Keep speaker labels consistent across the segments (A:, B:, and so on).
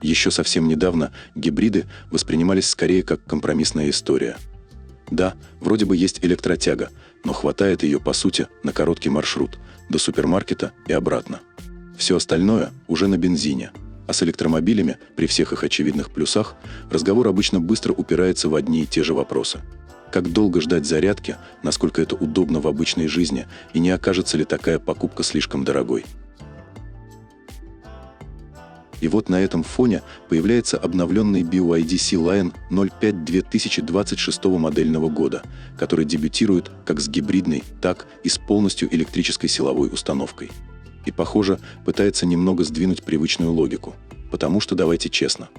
A: Еще совсем недавно гибриды воспринимались скорее как компромиссная история. Да, вроде бы есть электротяга, но хватает ее, по сути, на короткий маршрут, до супермаркета и обратно. Все остальное уже на бензине. А с электромобилями, при всех их очевидных плюсах, разговор обычно быстро упирается в одни и те же вопросы. Как долго ждать зарядки, насколько это удобно в обычной жизни, и не окажется ли такая покупка слишком дорогой? И вот на этом фоне появляется обновленный BYD Sea Lion 05 2026 модельного года, который дебютирует как с гибридной, так и с полностью электрической силовой установкой. И, похоже, пытается немного сдвинуть привычную логику. Потому что, давайте честно,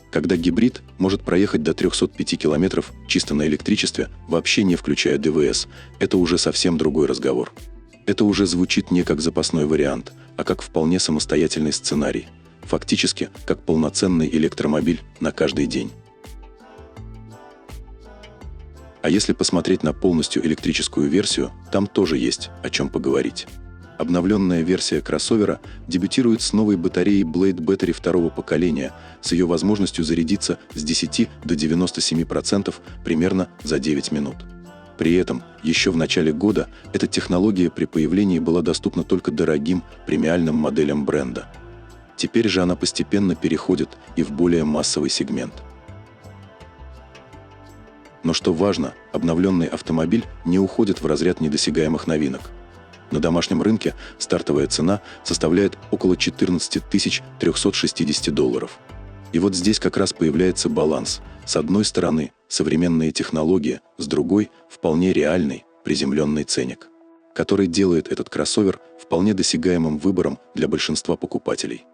A: когда гибрид может проехать до 305 км чисто на электричестве, вообще не включая ДВС, это уже совсем другой разговор. Это уже звучит не как запасной вариант, а как вполне самостоятельный сценарий. Фактически, как полноценный электромобиль на каждый день. А если посмотреть на полностью электрическую версию, там тоже есть о чем поговорить. Обновленная версия кроссовера дебютирует с новой батареей Blade Battery второго поколения, с ее возможностью зарядиться с 10 до 97% примерно за 9 минут. При этом, еще в начале года эта технология при появлении была доступна только дорогим премиальным моделям бренда. Теперь же она постепенно переходит и в более массовый сегмент. Но что важно, обновленный автомобиль не уходит в разряд недосягаемых новинок. На домашнем рынке стартовая цена составляет около 14 360 долларов. И вот здесь как раз появляется баланс. С одной стороны, современные технологии, с другой – вполне реальный, приземленный ценник, который делает этот кроссовер вполне досягаемым выбором для большинства покупателей.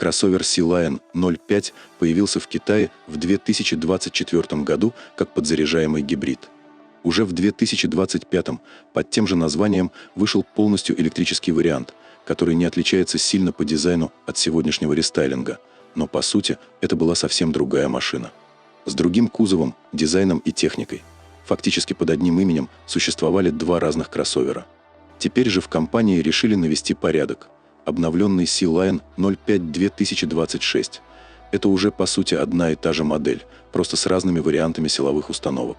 A: Кроссовер Sea Lion 05 появился в Китае в 2024 году как подзаряжаемый гибрид. Уже в 2025 под тем же названием вышел полностью электрический вариант, который не отличается сильно по дизайну от сегодняшнего рестайлинга, но по сути это была совсем другая машина. С другим кузовом, дизайном и техникой. Фактически под одним именем существовали два разных кроссовера. Теперь же в компании решили навести порядок. Обновленный Sea Lion 05 2026. Это уже по сути одна и та же модель, просто с разными вариантами силовых установок.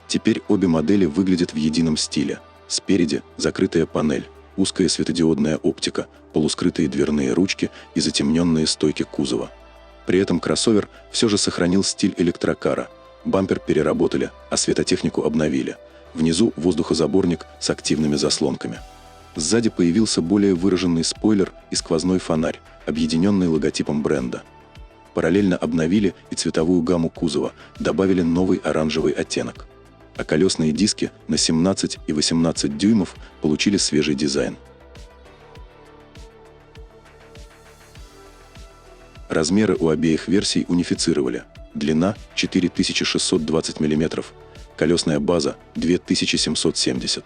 A: Теперь обе модели выглядят в едином стиле. Спереди закрытая панель, узкая светодиодная оптика, полускрытые дверные ручки и затемненные стойки кузова. При этом кроссовер все же сохранил стиль электрокара. Бампер переработали, а светотехнику обновили. Внизу воздухозаборник с активными заслонками. Сзади появился более выраженный спойлер и сквозной фонарь, объединенный логотипом бренда. Параллельно обновили и цветовую гамму кузова, добавили новый оранжевый оттенок. А колесные диски на 17 и 18 дюймов получили свежий дизайн. Размеры у обеих версий унифицировали. Длина 4620 мм, колесная база 2770.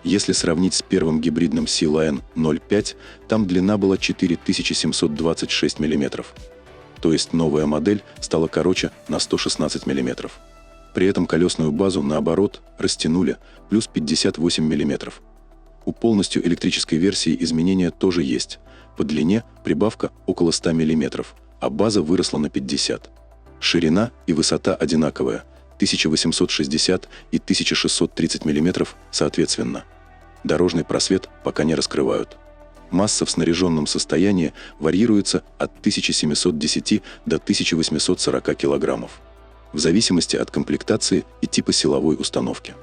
A: Если сравнить с первым гибридным Sea Lion 05, там длина была 4726 мм. То есть новая модель стала короче на 116 мм. При этом колесную базу, наоборот, растянули плюс 58 мм. У полностью электрической версии изменения тоже есть. По длине прибавка около 100 мм, а база выросла на 50. Ширина и высота одинаковая – 1860 и 1630 мм соответственно. Дорожный просвет пока не раскрывают. Масса в снаряженном состоянии варьируется от 1710 до 1840 кг, в зависимости от комплектации и типа силовой установки.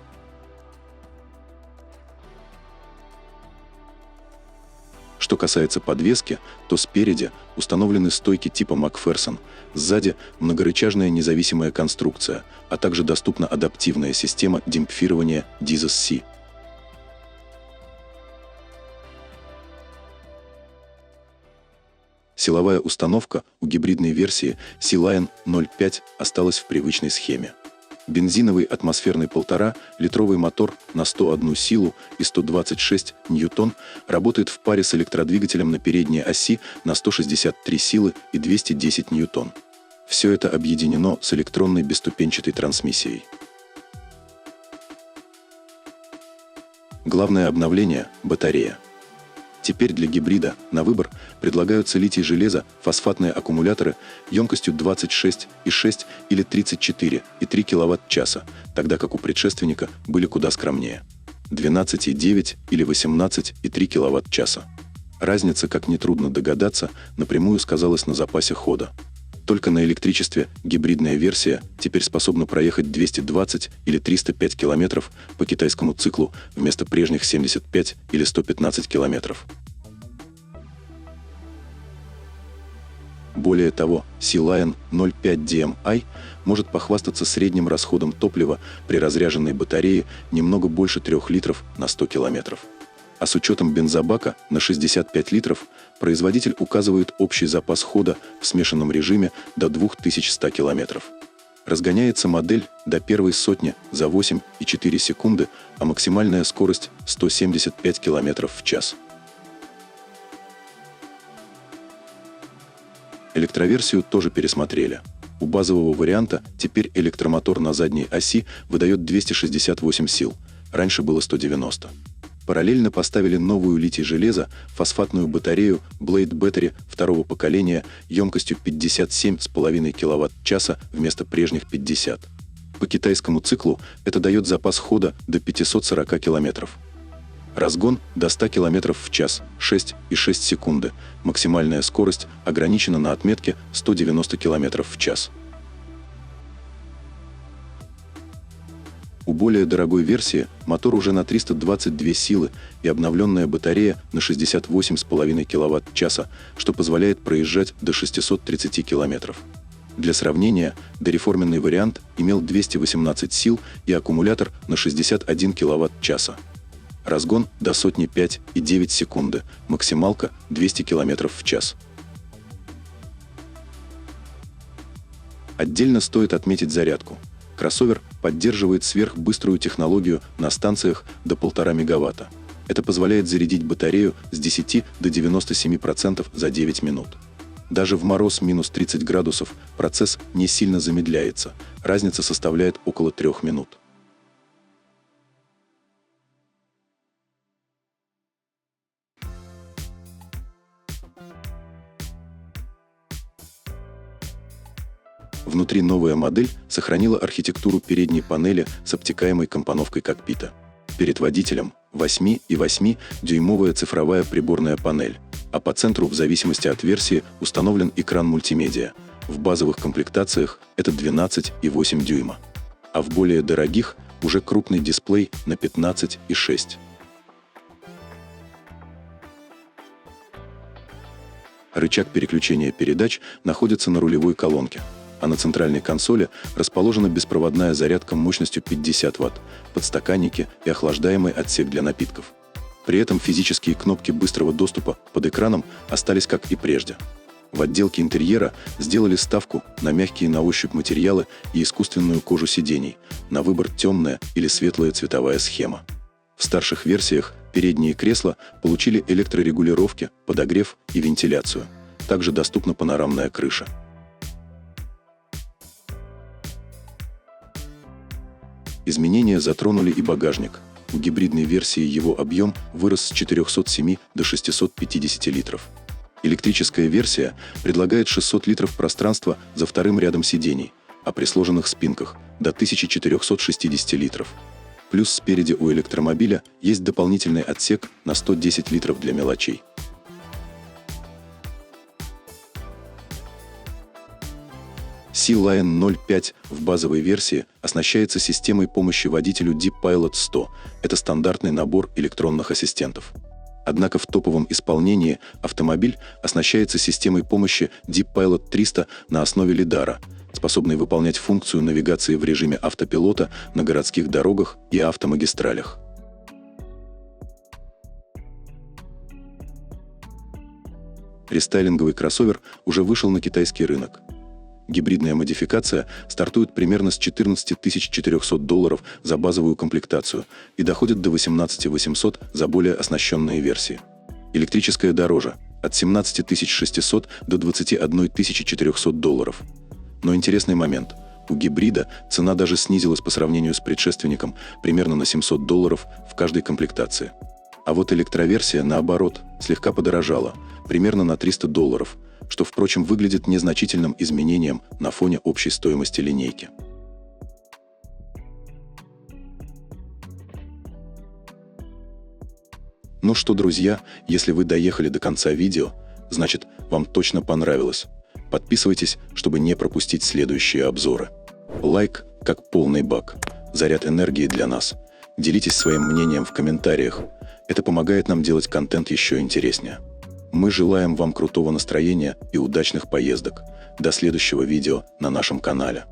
A: Что касается подвески, то спереди установлены стойки типа McPherson, сзади многорычажная независимая конструкция, а также доступна адаптивная система демпфирования DISS-C. Силовая установка у гибридной версии Sea Lion 05 осталась в привычной схеме. Бензиновый атмосферный 1,5-литровый мотор на 101 силу и 126 ньютон работает в паре с электродвигателем на передней оси на 163 силы и 210 ньютон. Все это объединено с электронной бесступенчатой трансмиссией. Главное обновление – батарея. Теперь для гибрида на выбор предлагаются литий-железо, фосфатные аккумуляторы емкостью 26,6 или 34,3 кВт-часа, тогда как у предшественника были куда скромнее – 12,9 или 18,3 кВт-часа. Разница, как нетрудно догадаться, напрямую сказалась на запасе хода. Только на электричестве гибридная версия теперь способна проехать 220 или 305 км по китайскому циклу вместо прежних 75 или 115 км. Более того, Sea Lion 05 DMI может похвастаться средним расходом топлива при разряженной батарее немного больше 3 литров на 100 км. А с учетом бензобака на 65 литров производитель указывает общий запас хода в смешанном режиме до 2100 км. Разгоняется модель до первой сотни за 8,4 секунды, а максимальная скорость 175 км в час. Электроверсию тоже пересмотрели. У базового варианта теперь электромотор на задней оси выдает 268 сил, раньше было 190. Параллельно поставили новую литий-железо, фосфатную батарею Blade Battery второго поколения емкостью 57,5 кВт-часа вместо прежних 50. По китайскому циклу это дает запас хода до 540 км. Разгон до 100 км в час, 6,6 секунды. Максимальная скорость ограничена на отметке 190 км в час. У более дорогой версии мотор уже на 322 силы и обновленная батарея на 68,5 кВт-часа, что позволяет проезжать до 630 км. Для сравнения, дореформенный вариант имел 218 сил и аккумулятор на 61 кВт-часа. Разгон до сотни 5,9 секунды, максималка 200 км в час. Отдельно стоит отметить зарядку. Кроссовер поддерживает сверхбыструю технологию на станциях до 1,5 МВт. Это позволяет зарядить батарею с 10 до 97% за 9 минут. Даже в мороз минус 30 градусов процесс не сильно замедляется, разница составляет около 3 минут. Внутри новая модель сохранила архитектуру передней панели с обтекаемой компоновкой кокпита. Перед водителем 8,8-дюймовая цифровая приборная панель, а по центру в зависимости от версии установлен экран мультимедиа. В базовых комплектациях это 12,8 дюйма. А в более дорогих уже крупный дисплей на 15,6. Рычаг переключения передач находится на рулевой колонке, а на центральной консоли расположена беспроводная зарядка мощностью 50 Вт, подстаканники и охлаждаемый отсек для напитков. При этом физические кнопки быстрого доступа под экраном остались как и прежде. В отделке интерьера сделали ставку на мягкие на ощупь материалы и искусственную кожу сидений, на выбор темная или светлая цветовая схема. В старших версиях передние кресла получили электрорегулировки, подогрев и вентиляцию. Также доступна панорамная крыша. Изменения затронули и багажник. У гибридной версии его объем вырос с 407 до 650 литров. Электрическая версия предлагает 600 литров пространства за вторым рядом сидений, а при сложенных спинках – до 1460 литров. Плюс спереди у электромобиля есть дополнительный отсек на 110 литров для мелочей. Sea Lion 05 в базовой версии оснащается системой помощи водителю Deep Pilot 100. Это стандартный набор электронных ассистентов. Однако в топовом исполнении автомобиль оснащается системой помощи Deep Pilot 300 на основе лидара, способной выполнять функцию навигации в режиме автопилота на городских дорогах и автомагистралях. Рестайлинговый кроссовер уже вышел на китайский рынок. Гибридная модификация стартует примерно с $14 400 за базовую комплектацию и доходит до 18 800 за более оснащенные версии. Электрическая дороже – от $17 600 до $21 400. Но интересный момент. У гибрида цена даже снизилась по сравнению с предшественником примерно на $700 в каждой комплектации. А вот электроверсия, наоборот, слегка подорожала, примерно на $300, что, впрочем, выглядит незначительным изменением на фоне общей стоимости линейки. Ну что, друзья, если вы доехали до конца видео, значит, вам точно понравилось. Подписывайтесь, чтобы не пропустить следующие обзоры. Лайк, как полный бак. Заряд энергии для нас. Делитесь своим мнением в комментариях. Это помогает нам делать контент еще интереснее. Мы желаем вам крутого настроения и удачных поездок. До следующего видео на нашем канале.